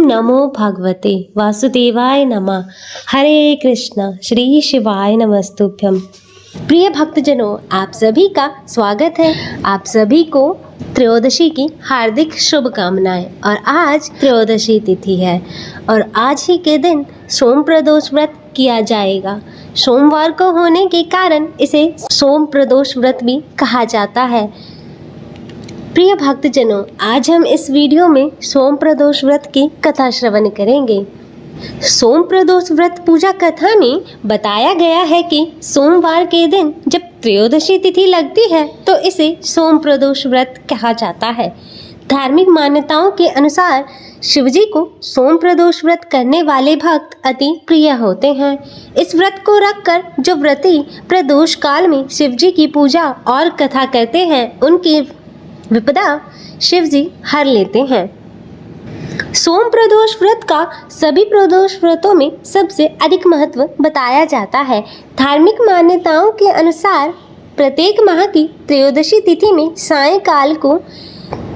नमो भगवते वासुदेवाय नमः। हरे कृष्णा श्री शिवाय नमस्तुभ्यम। प्रिय भक्तजनों, आप सभी का स्वागत है। आप सभी को त्रयोदशी की हार्दिक शुभकामनाएं। और आज त्रयोदशी तिथि है और आज ही के दिन सोम प्रदोष व्रत किया जाएगा। सोमवार को होने के कारण इसे सोम प्रदोष व्रत भी कहा जाता है। प्रिय भक्तजनों, आज हम इस वीडियो में सोम प्रदोष व्रत की कथा श्रवण करेंगे। सोम प्रदोष व्रत पूजा कथा में बताया गया है कि सोमवार के दिन जब त्रयोदशी तिथि लगती है तो इसे सोम प्रदोष व्रत कहा जाता है। धार्मिक मान्यताओं के अनुसार शिवजी को सोम प्रदोष व्रत करने वाले भक्त अति प्रिय होते हैं। इस व्रत को रखकर जो व्रती प्रदोष काल में शिवजी की पूजा और कथा करते हैं, उनकी विपदा शिवजी हर लेते हैं। सोम प्रदोष व्रत का सभी प्रदोष व्रतों में सबसे अधिक महत्व बताया जाता है। धार्मिक मान्यताओं के अनुसार प्रत्येक माह की त्रयोदशी तिथि में सायंकाल को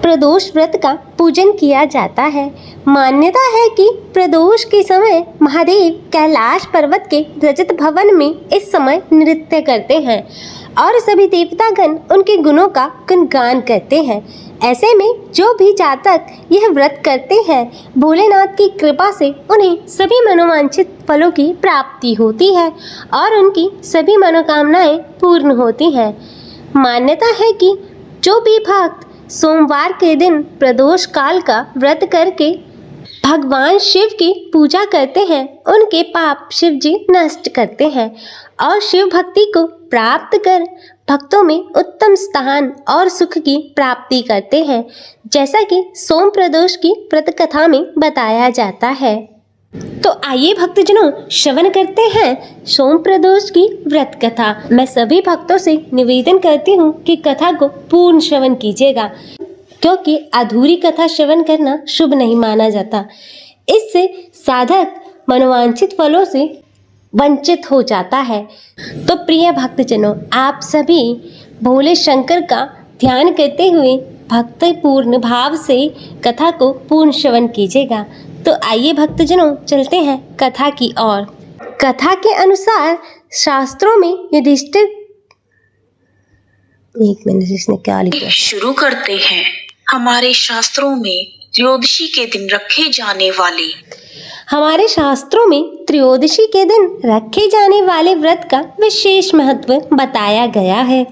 प्रदोष व्रत का पूजन किया जाता है। मान्यता है कि प्रदोष के समय महादेव कैलाश पर्वत के रजत भवन में इस समय नृत्य करते हैं और सभी देवतागण उनके गुणों का गुणगान करते हैं। ऐसे में जो भी जातक यह व्रत करते हैं, भोलेनाथ की कृपा से उन्हें सभी मनोवांछित फलों की प्राप्ति होती है और उनकी सभी मनोकामनाएं पूर्ण होती हैं। मान्यता है कि जो भी भक्त सोमवार के दिन प्रदोष काल का व्रत करके भगवान शिव की पूजा करते हैं, उनके पाप शिव जी नष्ट करते हैं और शिव भक्ति को प्राप्त कर भक्तों में उत्तम स्थान और सुख की प्राप्ति करते हैं, जैसा कि सोम प्रदोष की व्रत कथा में बताया जाता है। तो आइए भक्तजनों, श्रवण करते हैं सोम प्रदोष की व्रत कथा। मैं सभी भक्तों से निवेदन करती हूँ कि कथा को पूर्ण श्रवण कीजिएगा, क्योंकि अधूरी कथा श्रवण करना शुभ नहीं माना जाता। इससे साधक मनोवांछित फलों से वंचित हो जाता है। तो प्रिय भक्तजनों, आप सभी भोले शंकर का ध्यान करते हुए भक्तिपूर्ण भाव से कथा को पूर्ण श्रवण कीजिएगा। तो आइए भक्तजनों, चलते हैं कथा की ओर। कथा के अनुसार शास्त्रों में युधिष्ठिर, एक मिनट, इसने क्या लिखा? शुरू करते हैं। हमारे शास्त्रों में त्रयोदशी के दिन रखे जाने वाले व्रत का विशेष महत्व बताया गया है।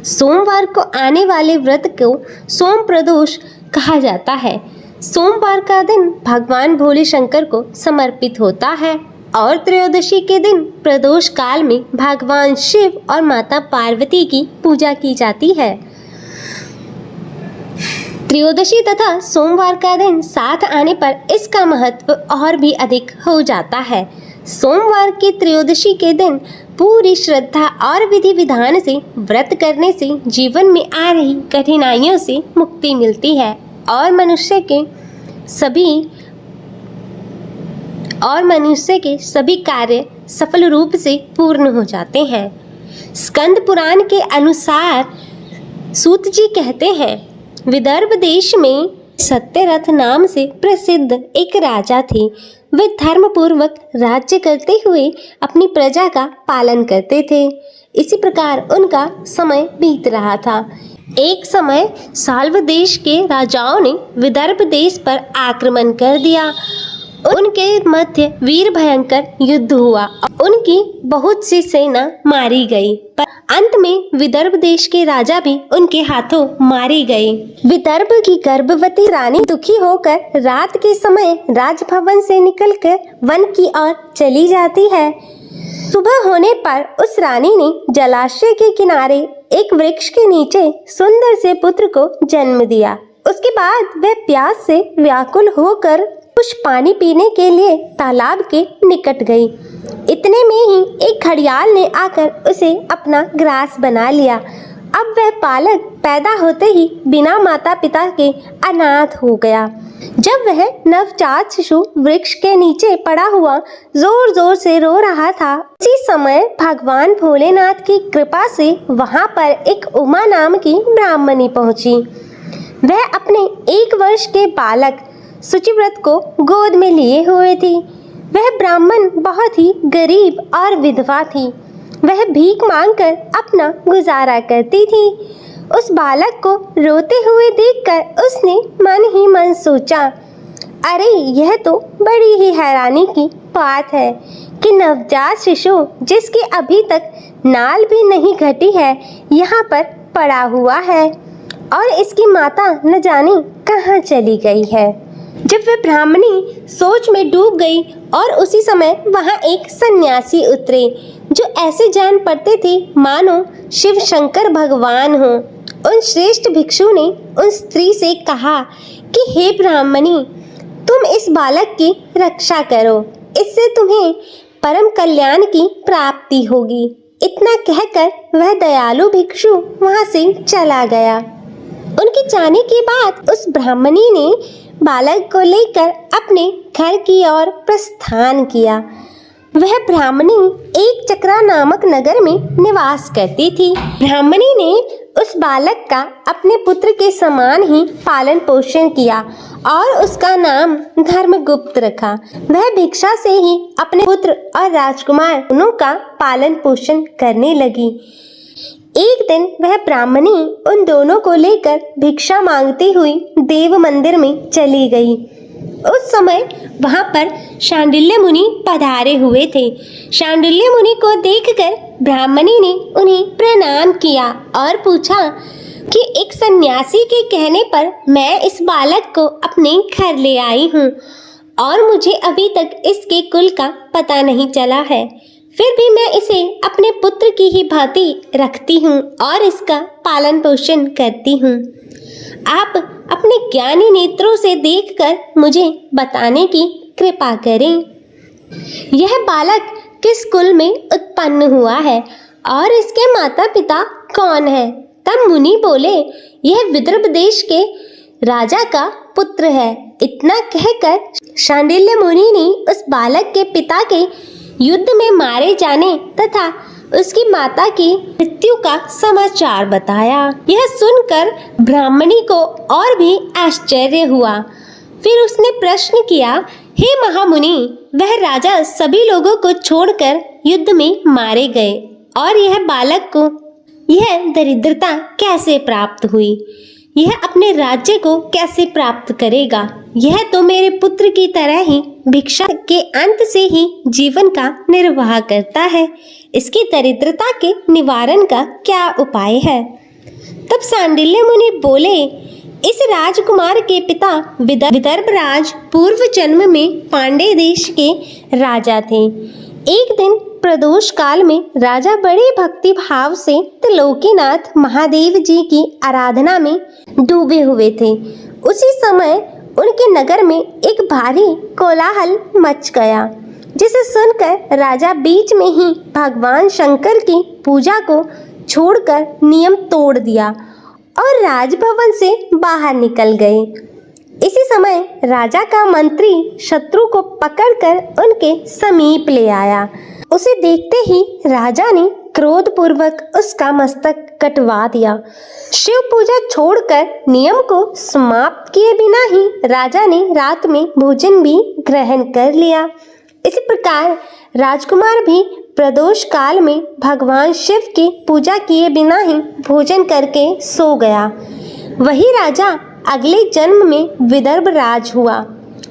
सोमवार को आने वाले व्रत को सोम प्रदोष कहा जाता है। सोमवार का दिन भगवान भोले शंकर को समर्पित होता है और त्रयोदशी के दिन प्रदोष काल में भगवान शिव और माता पार्वती की पूजा की जाती है। त्रयोदशी तथा सोमवार का दिन साथ आने पर इसका महत्व और भी अधिक हो जाता है। सोमवार की त्रयोदशी के दिन पूरी श्रद्धा और विधि विधान से व्रत करने से जीवन में आ रही कठिनाइयों से मुक्ति मिलती है और मनुष्य के सभी कार्य सफल रूप से पूर्ण हो जाते हैं। स्कंद पुराण के अनुसार सूत जी कहते हैं, विदर्भ देश में सत्यरथ नाम से प्रसिद्ध एक राजा थे। वे धर्म पूर्वक राज्य करते हुए अपनी प्रजा का पालन करते थे। इसी प्रकार उनका समय बीत रहा था। एक समय साल्व देश के राजाओं ने विदर्भ देश पर आक्रमण कर दिया। उनके मध्य वीर भयंकर युद्ध हुआ। उनकी बहुत सी सेना मारी गई, पर अंत में विदर्भ देश के राजा भी उनके हाथों मारे गए। विदर्भ की गर्भवती रानी दुखी होकर रात के समय राजभवन से निकलकर वन की ओर चली जाती है। सुबह होने पर उस रानी ने जलाशय के किनारे एक वृक्ष के नीचे सुंदर से पुत्र को जन्म दिया। उसके बाद वह प्यास से व्याकुल होकर कुछ पानी पीने के लिए तालाब के निकट गई। इतने में ही एक घड़ियाल ने आकर उसे अपना ग्रास बना लिया। अब वह बालक पैदा होते ही बिना माता पिता के अनाथ हो गया। जब वह नवजात शिशु वृक्ष के नीचे पड़ा हुआ जोर जोर से रो रहा था, उसी समय भगवान भोलेनाथ की कृपा से वहां पर एक उमा नाम की ब्राह्मणी पहुंची। वह अपने 1 वर्ष के बालक शुचिव्रत को गोद में लिए हुए थी। वह ब्राह्मण बहुत ही गरीब और विधवा थी। वह भीख मांगकर अपना गुजारा करती थी। उस बालक को रोते हुए देखकर उसने मन ही मन सोचा, अरे यह तो बड़ी ही हैरानी की बात है कि नवजात शिशु जिसकी अभी तक नाल भी नहीं घटी है यहाँ पर पड़ा हुआ है और इसकी माता न जाने कहाँ चली गई है। जब वह ब्राह्मणी सोच में डूब गई और उसी समय वहाँ एक सन्यासी उतरे जो ऐसे जान पड़ते थे मानो शिव शंकर भगवान हो। उन श्रेष्ठ भिक्षु ने उन स्त्री से कहा कि हे ब्राह्मणी, तुम इस बालक की रक्षा करो, इससे तुम्हें परम कल्याण की प्राप्ति होगी। इतना कहकर वह दयालु भिक्षु वहां से चला गया। उनके जाने के बाद उस ब्राह्मणी ने बालक को लेकर अपने घर की ओर प्रस्थान किया। वह ब्राह्मणी एक चक्रा नामक नगर में निवास करती थी। ब्राह्मणी ने उस बालक का अपने पुत्र के समान ही पालन पोषण किया और उसका नाम धर्मगुप्त रखा। वह भिक्षा से ही अपने पुत्र और राजकुमार दोनों का पालन पोषण करने लगी। एक दिन वह ब्राह्मणी उन दोनों को लेकर भिक्षा मांगती हुई देव मंदिर में चली गई। उस समय वहां पर शांडिल्य मुनि पधारे हुए थे। शांडिल्य मुनि को देखकर ब्राह्मणी ने उन्हें प्रणाम किया और पूछा कि एक सन्यासी के कहने पर मैं इस बालक को अपने घर ले आई हूँ और मुझे अभी तक इसके कुल का पता नहीं चला है, फिर भी मैं इसे अपने पुत्र की ही भांति रखती हूँ और इसका पालन पोषण करती हूँ। आप अपने ज्ञानी नेत्रों से देखकर मुझे बताने की कृपा करें। यह बालक किस कुल में उत्पन्न हुआ है और इसके माता पिता कौन है? तब मुनि बोले, यह विदर्भ देश के राजा का पुत्र है। इतना कहकर शांडिल्य मुनि ने उस बालक के पिता के युद्ध में मारे जाने तथा उसकी माता की मृत्यु का समाचार बताया। यह सुनकर ब्राह्मणी को और भी आश्चर्य हुआ। फिर उसने प्रश्न किया, हे महामुनि, वह राजा सभी लोगों को छोड़कर युद्ध में मारे गए और यह बालक को यह दरिद्रता कैसे प्राप्त हुई? यह अपने राज्य को कैसे प्राप्त करेगा? यह तो मेरे पुत्र की तरह ही भिक्षा के अंत से ही जीवन का निर्वाह करता है। इसकी दरिद्रता के निवारण का क्या उपाय है? तब शांडिल्य मुनि बोले, इस राजकुमार के पिता विदर्भ राज पूर्व जन्म में पांडे देश के राजा थे। एक दिन प्रदोष काल में राजा बड़े भक्ति भाव से त्रिलोकीनाथ महादेव जी की आराधना में डूबे हुए थे। उसी समय उनके नगर में एक भारी कोलाहल मच गया, जिसे सुनकर राजा बीच में ही भगवान शंकर की पूजा को छोड़कर नियम तोड़ दिया और राजभवन से बाहर निकल गए। इसी समय राजा का मंत्री शत्रु को पकड़कर उनके समीप ले आया। उसे देखते ही राजा ने क्रोधपूर्वक उसका मस्तक कटवा दिया। शिव पूजा छोड़कर नियम को समाप्त किए बिना ही राजा ने रात में भोजन भी ग्रहण कर लिया। इसी प्रकार राजकुमार भी प्रदोष काल में भगवान शिव की पूजा किए बिना ही भोजन करके सो गया। वही राजा अगले जन्म में विदर्भ राज हुआ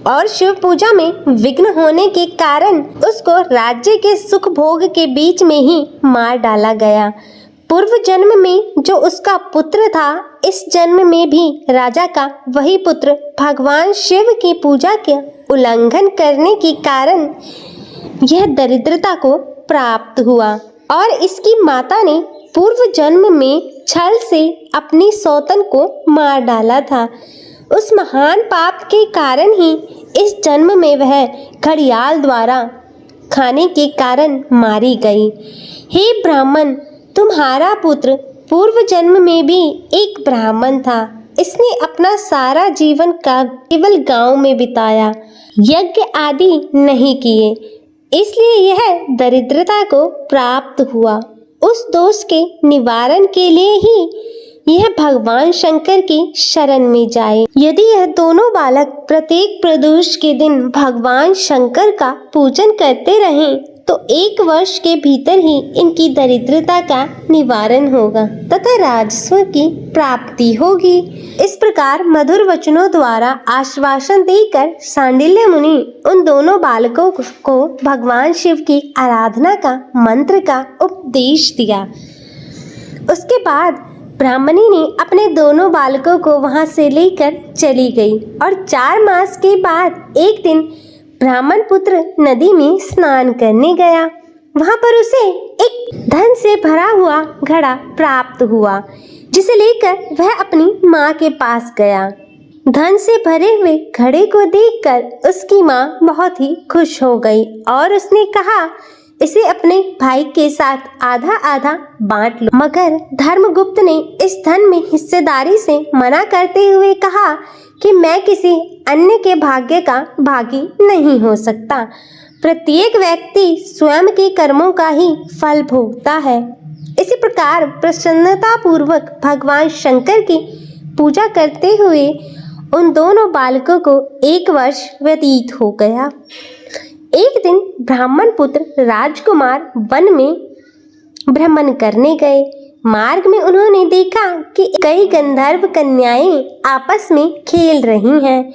और शिव पूजा में विघ्न होने के कारण उसको राज्य के सुख भोग के बीच में ही मार डाला गया। पूर्व जन्म में जो उसका पुत्र था, इस जन्म में भी राजा का वही पुत्र भगवान शिव की पूजा के उल्लंघन करने के कारण यह दरिद्रता को प्राप्त हुआ और इसकी माता ने पूर्व जन्म में छल से अपनी सौतन को मार डाला था। उस महान पाप के कारण ही इस जन्म में वह घड़ियाल द्वारा खाने के कारण मारी गई। हे ब्राह्मण, तुम्हारा पुत्र पूर्व जन्म में भी एक ब्राह्मण था। इसने अपना सारा जीवन का केवल गांव में बिताया, यज्ञ आदि नहीं किए, इसलिए यह दरिद्रता को प्राप्त हुआ। उस दोष के निवारण के लिए ही यह भगवान शंकर की शरण में जाए। यदि यह दोनों बालक प्रत्येक प्रदोष के दिन भगवान शंकर का पूजन करते रहें तो 1 वर्ष के भीतर ही इनकी दरिद्रता का निवारण होगा तथा राजस्व की प्राप्ति होगी। इस प्रकार मधुर वचनों द्वारा आश्वासन देकर सांडिल्य मुनि उन दोनों बालकों को भगवान शिव की आराधना का मंत्र का उपदेश दिया। उसके बाद ब्राह्मणी ने अपने दोनों बालकों को वहां से लेकर चली गई और 4 मास के बाद एक दिन ब्राह्मण पुत्र नदी में स्नान करने गया। वहां पर उसे एक धन से भरा हुआ घड़ा प्राप्त हुआ, जिसे लेकर वह अपनी माँ के पास गया। धन से भरे हुए घड़े को देखकर उसकी माँ बहुत ही खुश हो गई और उसने कहा, इसे अपने भाई के साथ आधा आधा बांट लो। मगर धर्मगुप्त ने इस धन में हिस्सेदारी से मना करते हुए कहा कि मैं किसी अन्य के भाग्य का भागी नहीं हो सकता। प्रत्येक व्यक्ति स्वयं के कर्मों का ही फल भोगता है। इसी प्रकार प्रसन्नता पूर्वक भगवान शंकर की पूजा करते हुए उन दोनों बालकों को 1 वर्ष व्यतीत हो गया। एक दिन ब्राह्मण पुत्र राजकुमार वन में भ्रमण करने गए। मार्ग में उन्होंने देखा कि कई गंधर्व कन्याएं आपस में खेल रही हैं।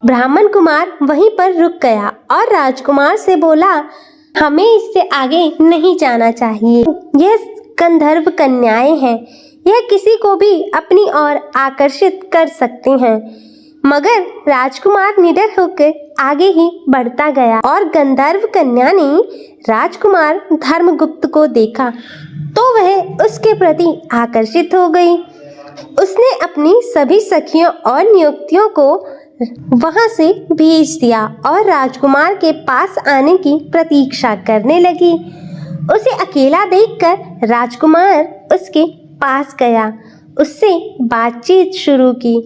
ब्राह्मण कुमार वहीं पर रुक गया और राजकुमार से बोला, हमें इससे आगे नहीं जाना चाहिए। यह गंधर्व कन्याएं हैं, यह किसी को भी अपनी ओर आकर्षित कर सकती हैं। मगर राजकुमार निडर होकर आगे ही बढ़ता गया और गंधर्व कन्या ने राजकुमार धर्मगुप्त को देखा तो वह उसके प्रति आकर्षित हो गई। उसने अपनी सभी सखियों और नियुक्तियों को वहां से भेज दिया और राजकुमार के पास आने की प्रतीक्षा करने लगी। उसे अकेला देखकर राजकुमार उसके पास गया, उससे बातचीत शुरू की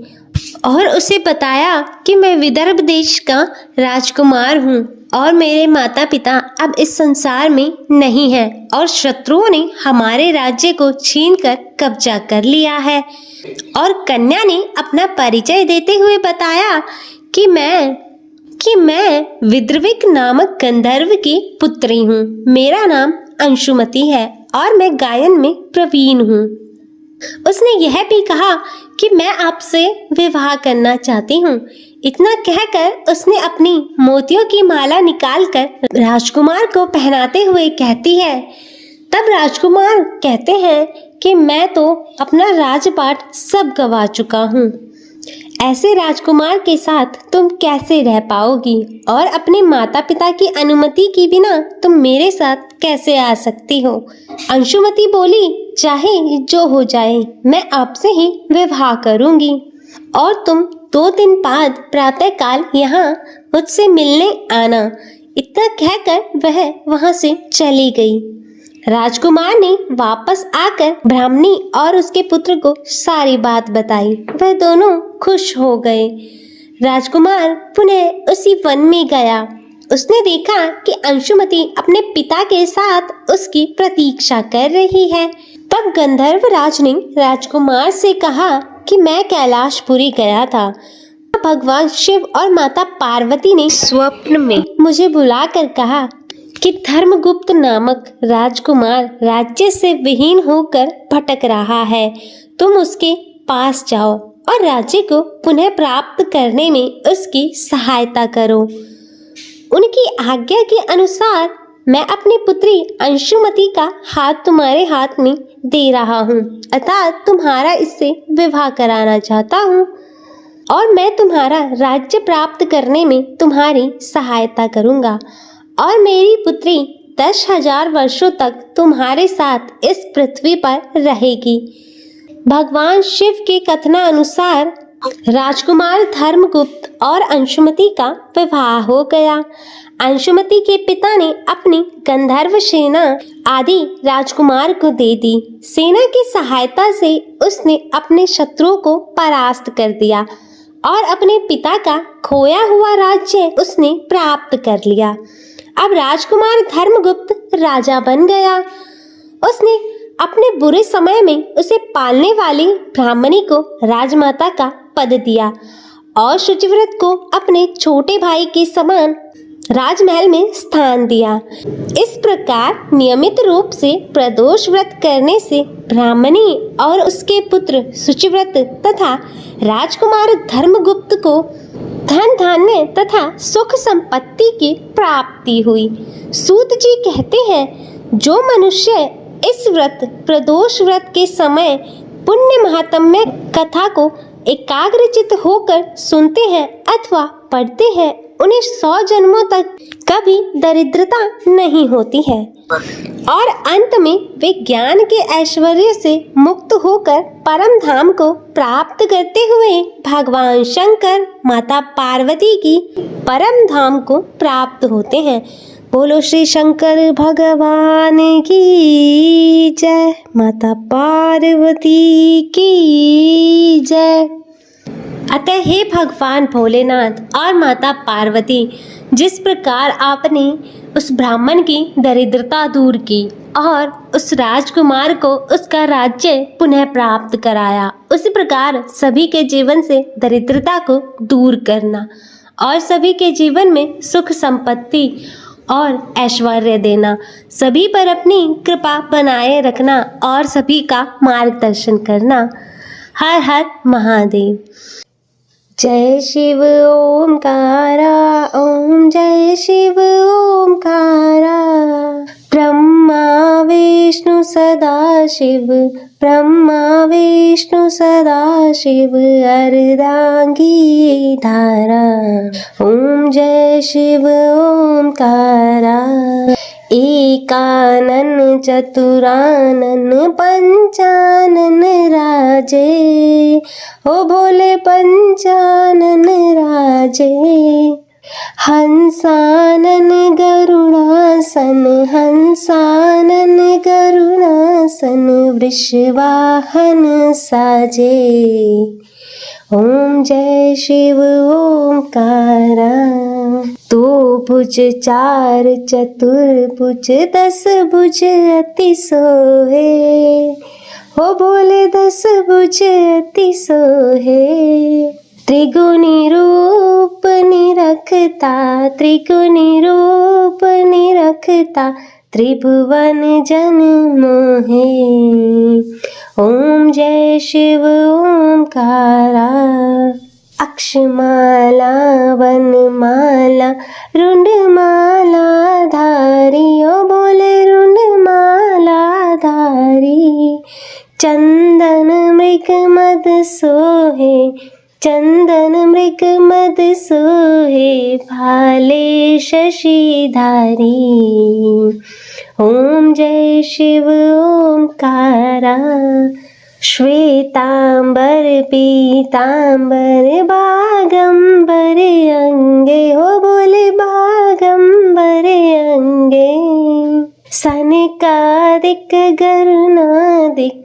और उसे बताया कि मैं विदर्भ देश का राजकुमार हूँ और मेरे माता पिता अब इस संसार में नहीं हैं और शत्रुओं ने हमारे राज्य को छीनकर कब्जा कर लिया है। और कन्या ने अपना परिचय देते हुए बताया कि मैं विद्रविक नामक गंधर्व की पुत्री हूँ। मेरा नाम अंशुमति है और मैं गायन में प्रवीण हूँ। उसने यह भी कहा कि मैं आपसे विवाह करना चाहती हूँ। इतना कहकर उसने अपनी मोतियों की माला निकालकर राजकुमार को पहनाते हुए कहती है। तब राजकुमार कहते हैं कि मैं तो अपना राजपाट सब गवा चुका हूँ। ऐसे राजकुमार के साथ तुम कैसे रह पाओगी और अपने माता पिता की अनुमति के बिना तुम मेरे साथ कैसे आ सकती हो? अंशुमति बोली, चाहे जो हो जाए मैं आपसे ही विवाह करूंगी और तुम 2 दिन बाद प्रातःकाल यहाँ मुझसे मिलने आना। इतना कहकर वह वहां से चली गई। राजकुमार ने वापस आकर ब्राह्मणी और उसके पुत्र को सारी बात बताई। वह दोनों खुश हो गए। राजकुमार पुनः उसी वन में गया। उसने देखा कि अंशुमति अपने पिता के साथ उसकी प्रतीक्षा कर रही है। तब गंधर्व राज ने राजकुमार से कहा कि मैं कैलाशपुरी गया था। भगवान शिव और माता पार्वती ने स्वप्न में मुझे बुलाकर कहा कि धर्मगुप्त नामक राजकुमार राज्य से विहीन होकर भटक रहा है। तुम उसके पास जाओ और राज्य को पुनः प्राप्त करने में उसकी सहायता करो। उनकी आज्ञा के अनुसार मैं अपनी पुत्री अंशुमति का हाथ तुम्हारे हाथ में दे रहा हूँ, अर्थात तुम्हारा इससे विवाह कराना चाहता हूँ और मैं तुम्हारा राज्य प्राप्त करने में तुम्हारी सहायता करूँगा और मेरी पुत्री 10,000 वर्षों तक तुम्हारे साथ इस पृथ्वी पर रहेगी। भगवान शिव के कथनानुसार राजकुमार धर्मगुप्त और अंशुमति का विवाह हो गया। अंशुमति के पिता ने अपनी गंधर्व सेना आदि राजकुमार को दे दी। सेना की सहायता से उसने अपने शत्रुओं को परास्त कर दिया और अपने पिता का खोया हुआ राज्य उसने प्राप्त कर लिया। अब राजकुमार धर्मगुप्त राजा बन गया। उसने अपने बुरे समय में उसे पालने वाली ब्राह्मणी को राजमाता का पद दिया और शुचिव्रत को अपने छोटे भाई के समान राजमहल में स्थान दिया। इस प्रकार नियमित रूप से प्रदोष व्रत करने से ब्राह्मणी और उसके पुत्र शुचिव्रत तथा राजकुमार धर्मगुप्त को धन धान्य तथा सुख संपत्ति की प्राप्ति हुई। सूत जी कहते हैं, जो मनुष्य इस व्रत प्रदोष व्रत के समय पुण्य महात्म्य कथा को एकाग्रचित होकर सुनते हैं अथवा पढ़ते हैं, उन्हें 100 जन्मों तक कभी दरिद्रता नहीं होती है और अंत में वे ज्ञान के ऐश्वर्य से मुक्त होकर परम धाम को प्राप्त करते हुए भगवान शंकर माता पार्वती की परम धाम को प्राप्त होते हैं। बोलो श्री शंकर भगवान की जय, माता पार्वती की जय। अतः हे भगवान भोलेनाथ और माता पार्वती, जिस प्रकार आपने उस ब्राह्मण की दरिद्रता दूर की और उस राजकुमार को उसका राज्य पुनः प्राप्त कराया, उसी प्रकार सभी के जीवन से दरिद्रता को दूर करना और सभी के जीवन में सुख संपत्ति और ऐश्वर्य देना, सभी पर अपनी कृपा बनाए रखना और सभी का मार्गदर्शन करना। हर हर महादेव। जय शिव ओमकारा, ओम जय शिव ओमकारा। ब्रह्मा विष्णु सदा शिव, ब्रह्मा विष्णु सदा शिव, अर्धांगी धारा। ओम जय शिव ओमकारा। एकानन चतुरानन पंचानन राजे, ओ भोले पंचानन राजे। हंसानन गरुड़ासन, हंसानन गरुड़ासन, वृषवाहन साजे। ओम जय शिव ओमकारा। 2 भुज 4 चतुर्भुज 10 भुज अति सोहे, हो भोले 10 भुज अति सोहे। त्रिगुणी रूप निरखता, त्रिगुणी रूप निरखता, त्रिभुवन जन मोहे। ओम जय शिव ओमकारा। अक्षमाला वनमाला रुंडमाला धारी, ओ बोले रुंडमाला धारी। चंदन मृग मद सोहे, चंदन मृग मद सोहे, भाले शशिधारी। ओम जय शिव ओमकारा। श्वेतांबर पीतांबर बागंबर अंगे, हो बोले बागंबर अंगे। सनकादिक गरुणादिक,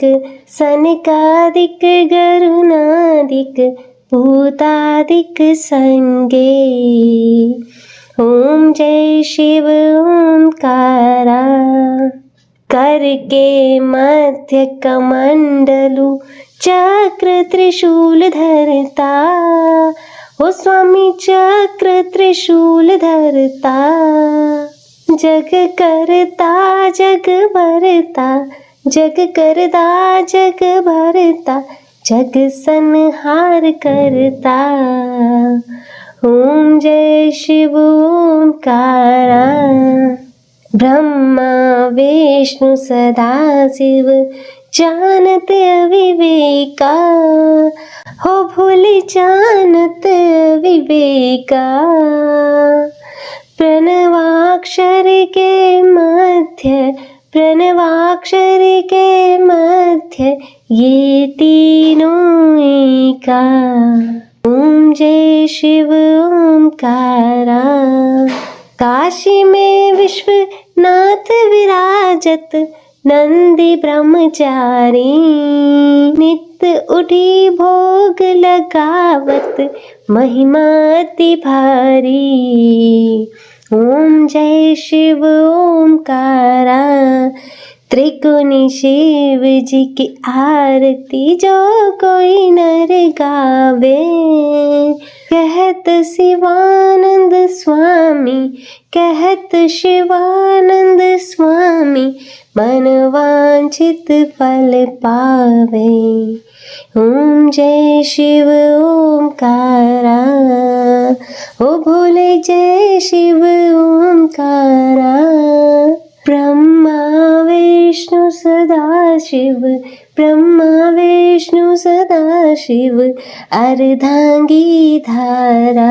सनकादिक गरुणादिक, भूतादिक संगे। ओम जय शिव ओमकारा। कर के मध्य कमंडलु चक्र त्रिशूल धरता, हो स्वामी चक्र त्रिशूल धरता। जग करता जग भरता, जग करता जग भरता, जग संहार करता। ओम जय शिव ओमकारा। ब्रह्मा विष्णु सदा शिव, जानत अविवेका, हो भोले जानत विवेका। प्रणवाक्षर के मध्य, प्रणवाक्षर के मध्य, ये तीनों एका। ओम जय शिव ओमकारा। काशी में विश्वनाथ विराजत, नंदी ब्रह्मचारी। नित्य उठी भोग लगावत, महिमा अति भारी। ओम जय शिव ओमकारा। त्रिकोणी शिव जी की आरती जो कोई नर गावे, कहत शिवानंद स्वामी, कहत शिवानंद स्वामी, मन वांछित फल पावे। ओम जय शिव ओमकारा, ओ भोले जय शिव ओमकारा। ब्रह्मा विष्णु सदा शिव, ब्रह्मा विष्णु सदा शिव, अर्धांगी धारा,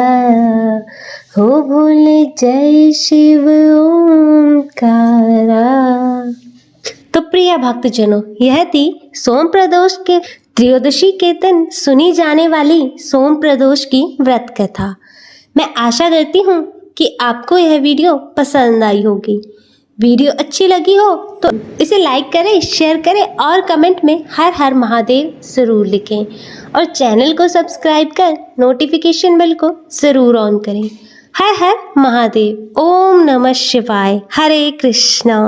हो भोले जय शिव ओमकारा। तो प्रिय भक्तजनों, यह थी सोम प्रदोष के त्रयोदशी के दिन सुनी जाने वाली सोम प्रदोष की व्रत कथा। मैं आशा करती हूँ कि आपको यह वीडियो पसंद आई होगी। वीडियो अच्छी लगी हो तो इसे लाइक करें, शेयर करें और कमेंट में हर हर महादेव ज़रूर लिखें और चैनल को सब्सक्राइब कर नोटिफिकेशन बेल को ज़रूर ऑन करें। हर हर महादेव। ओम नमः शिवाय। हरे कृष्णा।